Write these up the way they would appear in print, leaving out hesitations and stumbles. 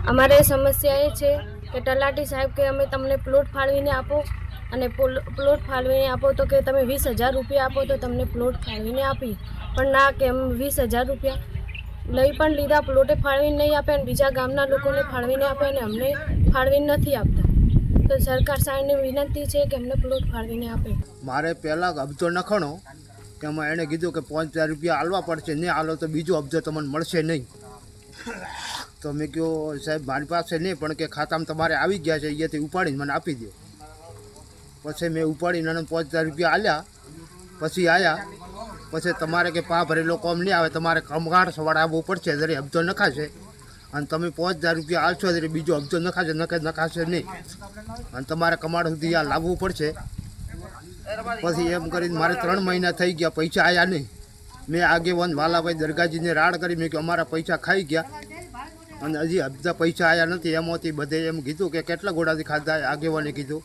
અમારે સમસ્યા એ છે કે તલાટી સાહેબ કે અમે તમને પ્લોટ ફાળવીને આપો અને પ્લોટ ફાળવીને આપો તો કે તમે 20,000 રૂપિયા આપો તો તમને પ્લોટ ફાળવીને આપી, પણ ના કે અમે 20,000 રૂપિયા લઈ પણ લીધા, પ્લોટે ફાળવીને નહીં આપે અને બીજા ગામના લોકોને ફાળવીને આપે અને અમને ફાળવીને નથી આપતા. તો સરકાર સાહેબને વિનંતી છે કે અમને પ્લોટ ફાળવીને આપે. મારે પહેલાં અબજો નખણો એમાં એણે કીધું કે 5,000 રૂપિયા આલવા પડશે, નહીં આલો તો બીજો અબજો તમને મળશે નહીં. તો મેં કહ્યું સાહેબ મારી પાસે નહીં, પણ કે ખાતામાં તમારે આવી ગયા છે, અહીંયાથી ઉપાડીને મને આપી દો. પછી મેં ઉપાડીને એને 5,000 રૂપિયા આલ્યા. પછી આવ્યા પછી તમારે કે પા ભરેલો કોમ નહીં આવે, તમારે કમગાટ સવાડાવવું પડશે, જરી અબજો નખાશે અને તમે 5,000 રૂપિયા આલશો ત્યારે બીજો અબજો નખાશે નહીં અને તમારે કમાડ સુધી આ લાવવું પડશે. પછી એમ કરીને મારે 3 મહિના થઈ ગયા, પૈસા આવ્યા નહીં. મેં આગેવાન વાલાભાઈ દરગાજીને રાડ કરી, મેં કે અમારા પૈસા ખાઈ ગયા અને હજી હપ્તા પૈસા આવ્યા નથી. એમાંથી બધે એમ કીધું કે કેટલા ગોળાથી ખાધા, આગેવાને કીધું.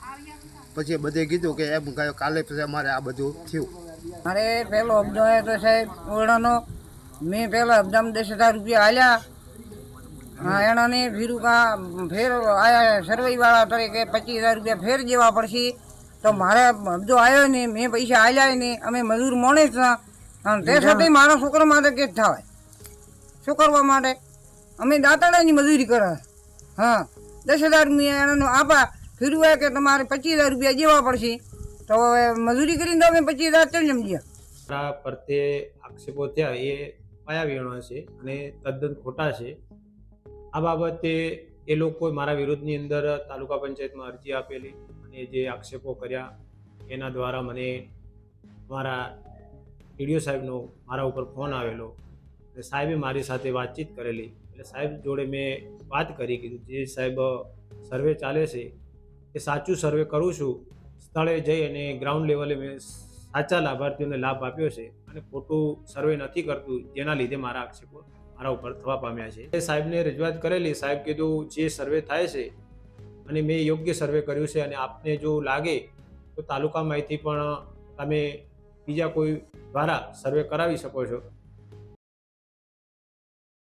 પછી બધે કીધું કે એમ કાલે પછી અમારે આ બધું થયું. મારે પહેલો અબજો આવ્યો તો સાહેબ ઓરડાનો, મેં પહેલા અબજામાં 10,000 રૂપિયા આલ્યા. એનાને ફીરુકા ફેર આવ્યા સરવૈવાળા તરીકે 25,000 રૂપિયા ફેર જેવા પડશે. તો મારે અબજો આવ્યો નહીં, મેં પૈસા આલ્યા નહીં, અમે મજૂર મોણે જ અને તે છતાંય મારા છોકરા માટે કે જ થાય શું કરવા માટે અમે દાંતાડાની મજૂરી કરે. હા 10,000 રૂપિયા એનો આપા ફીરવાય કે તમારે 25,000 રૂપિયા જેવા પડશે. તો હવે મજૂરી કરીને તો અમે 25,000 ચડી સમજ્યા. મારા પ્રત્યે આક્ષેપો થયા એ પાયાવિહોણા છે અને તદ્દન ખોટા છે. આ બાબતે એ લોકોએ મારા વિરોધની અંદર તાલુકા પંચાયતમાં અરજી આપેલી અને જે આક્ષેપો કર્યા એના દ્વારા મને મારા ટીડીઓ સાહેબનો મારા ઉપર ફોન આવેલો અને સાહેબે મારી સાથે વાતચીત કરેલી. એટલે સાહેબ જોડે મેં વાત કરી, કીધું જે સાહેબ સર્વે ચાલે છે એ સાચું સર્વે કરું છું, સ્થળે જઈ અને ગ્રાઉન્ડ લેવલે મેં સાચા લાભાર્થીઓને લાભ આપ્યો છે અને ખોટું સર્વે નથી કરતું, જેના લીધે મારા આક્ષેપો મારા ઉપર થવા પામ્યા છે. એ સાહેબને રજૂઆત કરેલી. સાહેબ કીધું જે સર્વે થાય છે અને મેં યોગ્ય સર્વે કર્યું છે અને આપને જો લાગે તો તાલુકામાંથી પણ તમે બીજા કોઈ દ્વારા સર્વે કરાવી શકો છો.